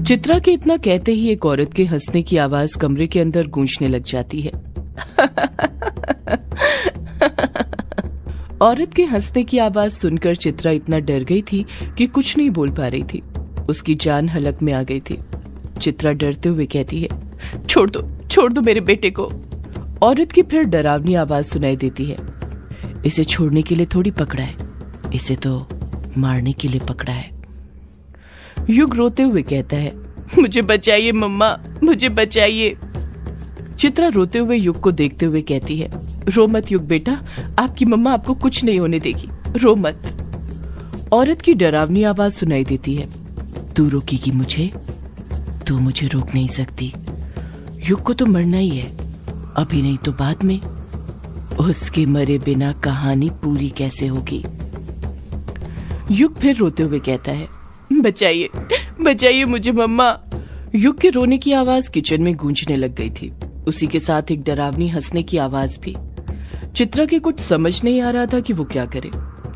चित्रा के इतना कहते ही एक औरत के हंसने की आवाज कमरे के अंदर गूंजने लग जाती है। औरत के हंसने की आवाज सुनकर चित्रा इतना डर गई थी कि कुछ नहीं बोल पा रही थी। उसकी जान हलक में आ गई थी। चित्रा डरते हुए कहती है, छोड़ दो मेरे बेटे को। औरत की फिर डरावनी आवाज सुनाई देती है, इसे छोड़ने के लिए थोड़ी पकड़ा है, इसे तो मारने के लिए पकड़ा है। युग रोते हुए कहता है, मुझे बचाइए मम्मा, मुझे बचाइए। चित्रा रोते हुए युग को देखते हुए कहती है, रो मत युग बेटा, आपकी मम्मा आपको कुछ नहीं होने देगी, रो मत। औरत की डरावनी आवाज सुनाई देती है, तू रोकेगी मुझे? तू मुझे रोक नहीं सकती। युग को तो मरना ही है, अभी नहीं तो बाद में। उसके मरे बिना कहानी पूरी कैसे होगी? युग फिर रोते हुए कहता है, बचाइए बचाइए मुझे मम्मा। युग के रोने की आवाज किचन में गूंजने लग गई थी, उसी के साथ एक डरावनी हंसने की आवाज भी। चित्रा के कुछ समझ नहीं आ रहा था कि वो क्या करे।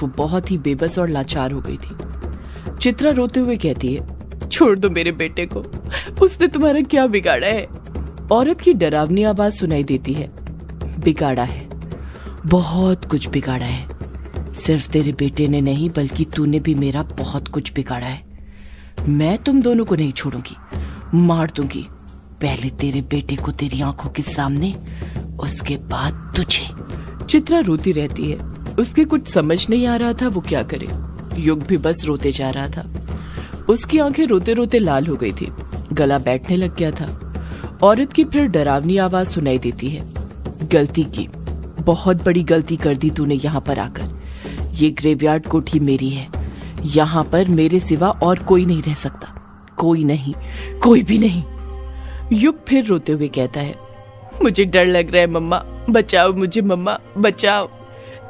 वो बहुत ही बेबस और लाचार हो गई थी। चित्रा रोते हुए कहती है, छोड़ दो मेरे बेटे को, उसने तुम्हारा क्या बिगाड़ा है? औरत की डरावनी आवाज सुनाई देती है, बिगाड़ा है, बहुत कुछ बिगाड़ा है। सिर्फ तेरे बेटे ने नहीं बल्कि तूने भी मेरा बहुत कुछ बिगाड़ा है। मैं तुम दोनों को नहीं छोड़ूंगी, मार दूंगी। पहले तेरे बेटे को तेरी आंखों के सामने, उसके बाद तुझे। चित्रा रोती रहती है। उसके कुछ समझ नहीं आ रहा था वो क्या करे। युग भी बस रोते जा रहा था। उसकी आंखें रोते रोते लाल हो गई थी, गला बैठने लग गया था। औरत की फिर डरावनी आवाज सुनाई देती है, गलती की, बहुत बड़ी गलती कर दी तूने यहाँ पर आकर। ये ग्रेवयार्ड कोठी मेरी है, यहाँ पर मेरे सिवा और कोई नहीं रह सकता, कोई नहीं, कोई भी नहीं। युग फिर रोते हुए कहता है, मुझे डर लग रहा है मम्मा, बचाओ मुझे मम्मा, बचाओ।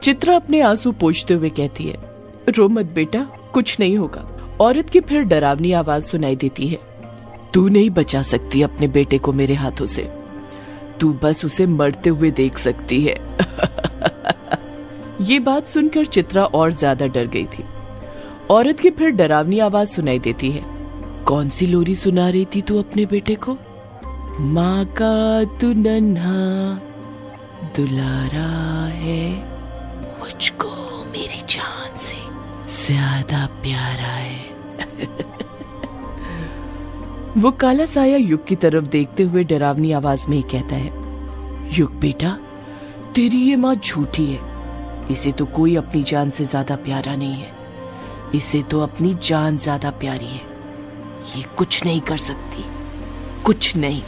चित्रा अपने आंसू पोंछते हुए कहती है, रो मत बेटा, कुछ नहीं होगा। औरत की फिर डरावनी आवाज सुनाई देती है, तू नहीं बचा सकती अपने बेटे को मेरे हाथों से, तू बस उसे मरते हुए देख सकती है। ये बात सुनकर चित्रा और ज्यादा डर गई थी। औरत की फिर डरावनी आवाज सुनाई देती है, कौन सी लोरी सुना रही थी तू अपने बेटे को? माँ का तू नन्हा दुलारा है, मुझको मेरी जान से ज्यादा प्यारा है। वो काला साया युग की तरफ देखते हुए डरावनी आवाज में ही कहता है, युग बेटा, तेरी ये माँ झूठी है, इसे तो कोई अपनी जान से ज्यादा प्यारा नहीं है, इसे तो अपनी जान ज्यादा प्यारी है, ये कुछ नहीं कर सकती, कुछ नहीं।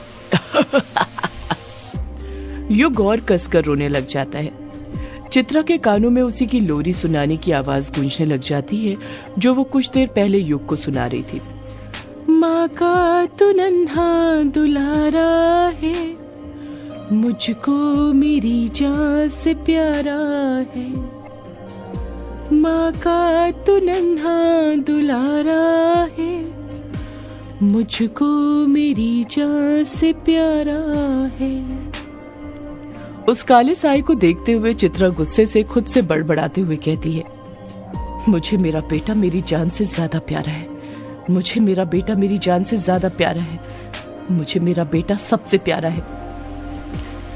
युग और कसकर रोने लग जाता है। चित्रा के कानों में उसी की लोरी सुनाने की आवाज गूंजने लग जाती है जो वो कुछ देर पहले युग को सुना रही थी। माँ का तू नन्हा दुलारा है, मुझको मेरी जान से प्यारा है। माँ का तू नन्हा दुलारा है, मुझको मेरी जान से प्यारा है। उस काले साए को देखते हुए चित्रा गुस्से से खुद से बड़बड़ाते हुए कहती है, मुझे मेरा बेटा मेरी जान से ज्यादा प्यारा है, मुझे मेरा बेटा मेरी जान से ज्यादा प्यारा है, मुझे मेरा बेटा सबसे प्यारा है।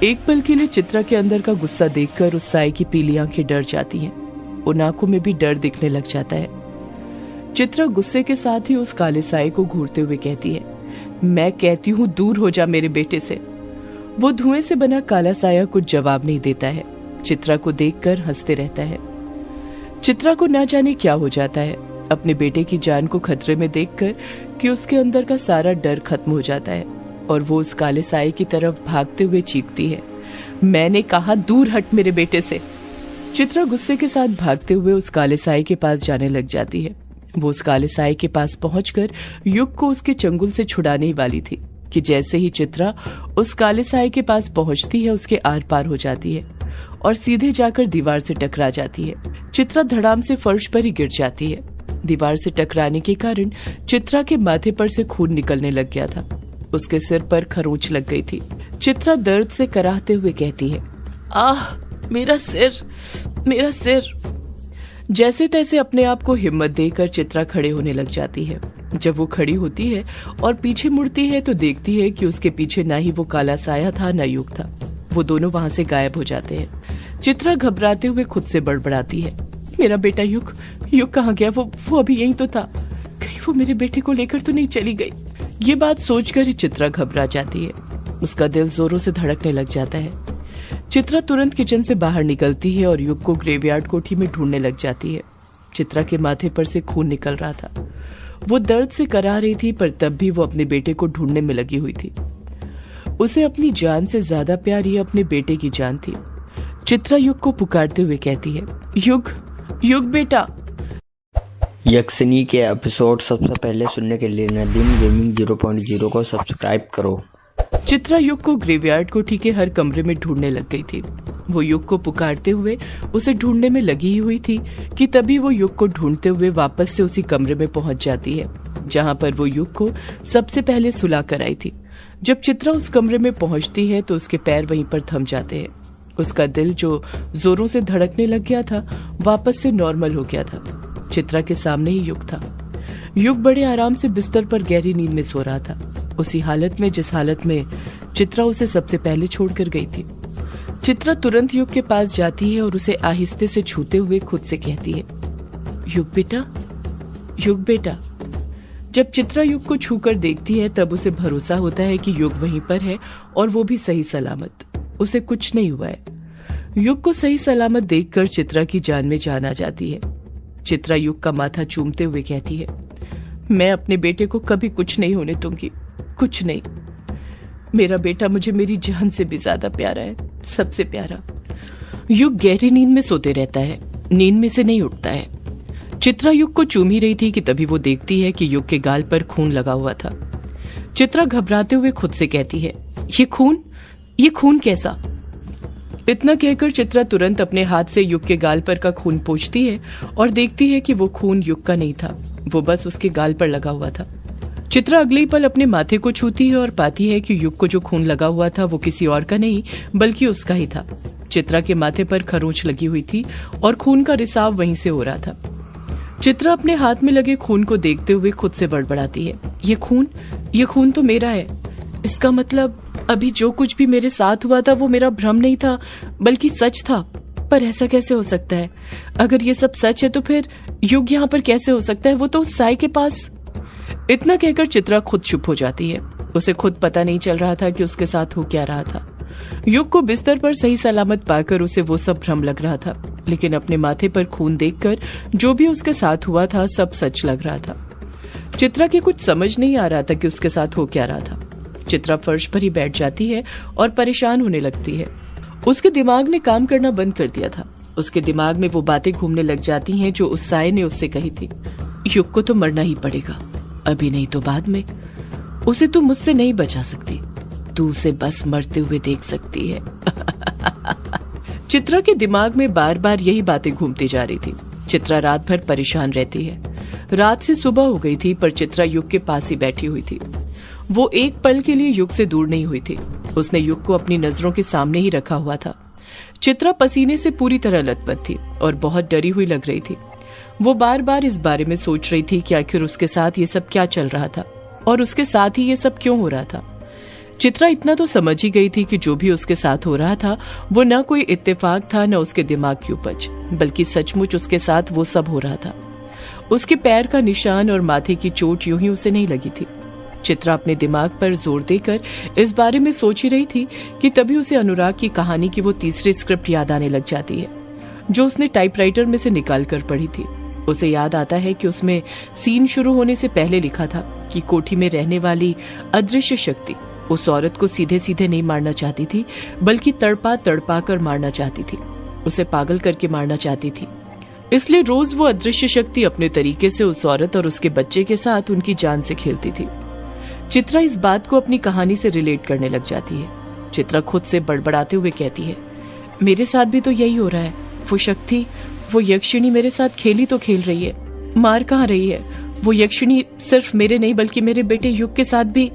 एक पल के लिए चित्रा के अंदर का गुस्सा देखकर उस साए की पीली आंखें डर जाती हैं, उन आंखों में भी डर दिखने लग जाता है। चित्रा गुस्से के साथ ही उस काले साए को घूरते हुए कहती है, मैं कहती हूँ दूर हो जा मेरे बेटे से। वो धुएं से बना काला साया कुछ जवाब नहीं देता है, चित्रा को देखकर हंसते रहता है। चित्रा को ना जाने क्या हो जाता है, अपने बेटे की जान को खतरे में देखकर कि उसके अंदर का सारा डर खत्म हो जाता है और वो उस काले साए की तरफ भागते हुए चीखती है, मैंने कहा दूर हट मेरे बेटे से। चित्रा गुस्से के साथ भागते हुए उस काले साए के पास जाने लग जाती है। वो उस काले साए के पास पहुंचकर युग को उसके चंगुल से छुड़ाने ही वाली थी कि जैसे ही चित्रा उस काले साए के पास पहुंचती है उसके आर पार हो जाती है और सीधे जाकर दीवार से टकरा जाती है। चित्रा धड़ाम से फर्श पर ही गिर जाती है। दीवार से टकराने के कारण चित्रा के माथे पर से खून निकलने लग गया था, उसके सिर पर खरोंच लग गई थी। चित्रा दर्द से कराहते हुए कहती है, आह मेरा सिर, मेरा सिर। जैसे तैसे अपने आप को हिम्मत देकर चित्रा खड़े होने लग जाती है। जब वो खड़ी होती है और पीछे मुड़ती है तो देखती है कि उसके पीछे ना ही वो काला साया था ना युग था। वो दोनों वहां से गायब हो जाते हैं। चित्रा घबराते हुए खुद से बड़बड़ाती है, मेरा बेटा युग कहाँ गया? वो अभी यहीं तो था। कहीं वो मेरे बेटे को लेकर तो नहीं चली गई? ये बात सोचकर ही चित्रा घबरा जाती है। उसका दिल जोरों से धड़कने लग जाता है। चित्रा तुरंत किचन से बाहर निकलती है और युग को ग्रेवयार्ड कोठी में ढूंढने लग जाती है। चित्रा के माथे पर से खून निकल रहा था। वो दर्द से करा रही थी, पर तब भी वो अपने बेटे को ढूंढने में लगी हुई थी। उसे अपनी जान से ज्यादा प्यार ये अपने बेटे की जान थी। चित्रा युग को पुकारते हुए कहती है, युग बेटा। यक्षिनी के एपिसोड सबसे पहले सुनने के लिए नदीम गेमिंग 0.0 को सब्सक्राइब करो। चित्रा युग को ग्रेवयार्ड कोठी के हर कमरे में ढूंढने लग गई थी। वो युग को पुकारते हुए उसे ढूंढने में लगी ही हुई थी कि तभी वो युग को ढूंढते हुए वापस से उसी कमरे में पहुंच जाती है जहां पर वो युग को सबसे पहले सुला कर आई थी। जब चित्रा उस कमरे में पहुंचती है तो उसके पैर वहीं पर थम जाते हैं। उसका दिल जो जोरों से धड़कने लग गया था वापस से नॉर्मल हो गया था। चित्रा के सामने ही युग था। युग बड़े आराम से बिस्तर पर गहरी नींद में सो रहा था, उसी हालत में जिस हालत में चित्रा उसे सबसे पहले छोड़कर गई थी। चित्रा तुरंत युग के पास जाती है और उसे आहिस्ते से छूते हुए खुद से कहती है, युग बेटा। जब चित्रा युग को छूकर देखती है तब उसे भरोसा होता है कि युग वहीं पर है और वो भी सही सलामत। उसे कुछ नहीं हुआ है। युग को सही सलामत देखकर चित्रा की जान में जान आ जाती है। चित्रा युग का माथा चूमते हुए कहती है, मैं अपने बेटे को कभी कुछ नहीं होने दूंगी, कुछ नहीं। मेरा बेटा मुझे मेरी जान से भी ज्यादा प्यारा है, सबसे प्यारा। युग गहरी नींद में सोते रहता है, नींद में से नहीं उठता है। चित्रा युग को चूम ही रही थी कि तभी वो देखती है कि युग के गाल पर खून लगा हुआ था। चित्रा घबराते हुए खुद से कहती है, ये खून कैसा? इतना कहकर चित्रा तुरंत अपने हाथ से युग के गाल पर का खून पोंछती है और देखती है कि वो खून युग का नहीं था, वो बस उसके गाल पर लगा हुआ था। चित्रा अगले ही पल अपने माथे को छूती है और पाती है कि युग को जो खून लगा हुआ था वो किसी और का नहीं बल्कि उसका ही था। चित्रा के माथे पर खरोंच लगी हुई थी और खून का रिसाव वहीं से हो रहा था। चित्रा अपने हाथ में लगे खून को देखते हुए खुद से बड़बड़ाती है, ये खून तो मेरा है। इसका मतलब अभी जो कुछ भी मेरे साथ हुआ था वो मेरा भ्रम नहीं था बल्कि सच था। पर ऐसा कैसे हो सकता है? अगर ये सब सच है तो फिर युग यहाँ पर कैसे हो सकता है? वो तो उस साई के पास। इतना कहकर चित्रा खुद चुप हो जाती है। उसे खुद पता नहीं चल रहा था कि उसके साथ हो क्या रहा था। युग को बिस्तर पर सही सलामत पाकर उसे वो सब भ्रम लग रहा था, लेकिन अपने माथे पर खून देखकर जो भी उसके साथ हुआ था सब सच लग रहा था। चित्रा की कुछ समझ नहीं आ रहा था कि उसके साथ हो क्या रहा था। चित्रा फर्श पर ही बैठ जाती है और परेशान होने लगती है। उसके दिमाग ने काम करना बंद कर दिया था। उसके दिमाग में वो बातें घूमने लग जाती हैं जो उस साये ने उससे कही थी। युग को तो मरना ही पड़ेगा, अभी नहीं तो बाद में। उसे तू मुझसे नहीं बचा सकती, तू उसे बस मरते हुए देख सकती है। चित्रा के दिमाग में बार बार यही बातें घूमती जा रही थी। चित्रा रात भर परेशान रहती है। रात से सुबह हो गई थी पर चित्रा युग के पास ही बैठी हुई थी। वो एक पल के लिए युग से दूर नहीं हुई थी। उसने युग को अपनी नजरों के सामने ही रखा हुआ था। चित्रा पसीने से पूरी तरह लथपथ थी और बहुत डरी हुई लग रही थी। वो बार बार इस बारे में सोच रही थी कि आखिर उसके साथ ये सब क्या चल रहा था और उसके साथ ही ये सब क्यों हो रहा था। चित्रा इतना तो समझ ही गई थी कि जो भी उसके साथ हो रहा था वो न कोई इत्तेफाक था न उसके दिमाग की उपज, बल्कि सचमुच उसके साथ वो सब हो रहा था। उसके पैर का निशान और माथे की चोट यूं ही उसे नहीं लगी थी। चित्रा अपने दिमाग पर जोर देकर इस बारे में सोच ही रही थी कि तभी उसे अनुराग की कहानी की वो तीसरी स्क्रिप्ट याद आने लग जाती है जो उसने टाइपराइटर में से निकाल कर पढ़ी थी। उसे याद आता है कि उसमें सीन शुरू होने से पहले लिखा था कि कोठी में रहने वाली अदृश्य शक्ति उस औरत को सीधे सीधे नहीं मारना चाहती थी बल्कि तड़पा तड़पा कर मारना चाहती थी, उसे पागल करके मारना चाहती थी। इसलिए रोज वो अदृश्य शक्ति अपने तरीके से उस औरत और उसके बच्चे के साथ उनकी जान से खेलती थी। चित्रा इस बात को अपनी कहानी से रिलेट करने लग जाती है। चित्रा खुद से बड़बड़ाते हुए कहती है, मेरे साथ भी तो यही हो रहा है। वो शक्ति, वो यक्षिणी मेरे साथ खेली तो खेल रही है, मार कहाँ रही है। वो यक्षिणी सिर्फ मेरे नहीं बल्कि मेरे बेटे युग के साथ भी।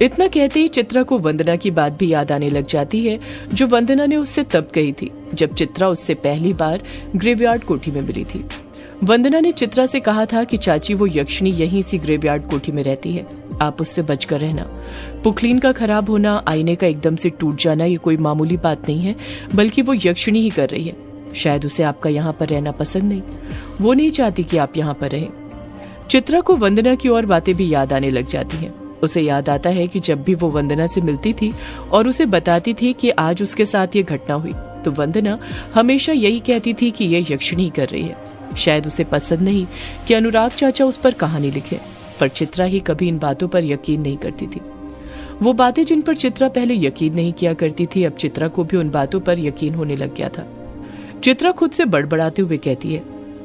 इतना कहते ही चित्रा को वंदना की बात भी याद आने लग जाती है जो वंदना ने उससे तब कही थी जब चित्रा उससे पहली बार ग्रेवयार्ड कोठी में मिली थी। वंदना ने चित्रा से कहा था कि चाची वो यक्षिणी यहीं सी ग्रेवयार्ड कोठी में रहती है, आप उससे बचकर रहना। पुकलीन का खराब होना, आईने का एकदम से टूट जाना ये कोई मामूली बात नहीं है, बल्कि वो यक्षिणी ही कर रही है। शायद उसे आपका यहाँ पर रहना पसंद नहीं, वो नहीं चाहती कि आप यहाँ पर रहें। चित्रा को वंदना की और बातें भी याद आने लग जाती हैं। उसे याद आता है कि जब भी वो वंदना से मिलती थी और उसे बताती थी कि आज उसके साथ ये घटना हुई, तो वंदना हमेशा यही कहती थी कि ये यक्षिणी कर रही है। शायद उसे पसंद नहीं कि अनुराग चाचा उस पर कहानी लिखे, पर चित्रा ही कभी इन बातों पर यकीन नहीं करती थी। वो बातें जिन पर चित्रा पहले यकीन नहीं किया करती थी, अब चित्रा को भी उन बातों पर यकीन होने लग गया था। चित्रा खुद से बड़बड़ाते हुए कहती है,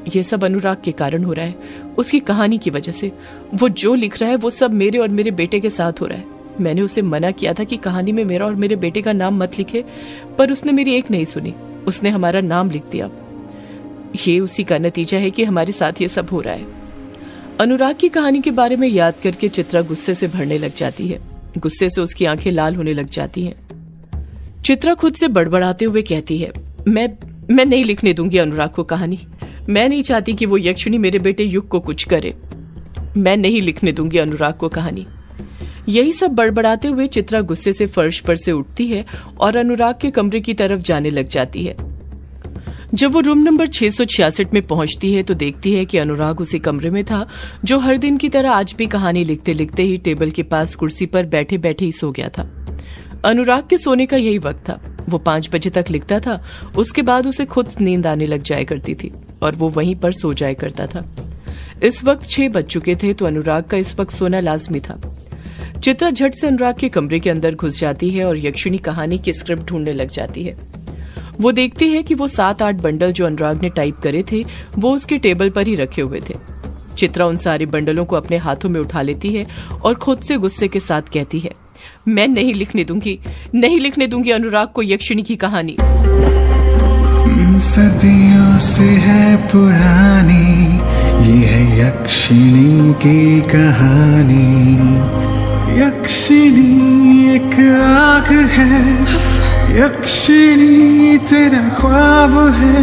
ये सब अनुराग के कारण हो रहा है, उसकी कहानी की वजह से। वो जो लिख रहा है वो सब मेरे और मेरे बेटे के साथ हो रहा है। मैंने उसे मना किया था कि कहानी में मेरा और मेरे बेटे का नाम मत लिखे, पर उसने मेरी एक नहीं सुनी, उसने हमारा नाम लिख दिया। ये उसी का नतीजा है कि हमारे साथ ये सब हो रहा है। अनुराग की कहानी के बारे में याद करके चित्रा गुस्से से भरने लग जाती है। गुस्से से उसकी आंखें लाल होने लग जाती हैं। चित्रा खुद से बड़बड़ाते हुए कहती है, मैं नहीं लिखने दूंगी अनुराग को कहानी। मैं नहीं चाहती कि वो यक्षिणी मेरे बेटे युग को कुछ करे। मैं नहीं लिखने दूंगी अनुराग को कहानी। यही सब बड़बड़ाते हुए चित्रा गुस्से से फर्श पर से उठती है और अनुराग के कमरे की तरफ जाने लग जाती है। जब वो रूम नंबर 666 में पहुंचती है तो देखती है कि अनुराग उसी कमरे में था जो हर दिन की तरह आज भी कहानी लिखते लिखते ही टेबल के पास कुर्सी पर बैठे बैठे ही सो गया था। अनुराग के सोने का यही वक्त था। वो 5 बजे तक लिखता था, उसके बाद उसे खुद नींद आने लग जाया करती थी और वो वहीं पर सो जाया करता था। इस वक्त 6 बज चुके थे तो अनुराग का इस वक्त सोना लाजमी था। चित्रा झट से अनुराग के कमरे के अंदर घुस जाती है और यक्षिणी कहानी की स्क्रिप्ट ढूंढने लग जाती है। वो देखती है कि वो 7-8 बंडल जो अनुराग ने टाइप करे थे वो उसके टेबल पर ही रखे हुए थे। चित्रा उन सारे बंडलों को अपने हाथों में उठा लेती है और खुद से गुस्से के साथ कहती है, मैं नहीं लिखने दूंगी अनुराग को यक्षिणी की कहानी। सदियों से है पुरानी ये है यक्षिणी की कहानी। यक्षिणी एक आग है, यक्षिणी तेरा ख्वाब है।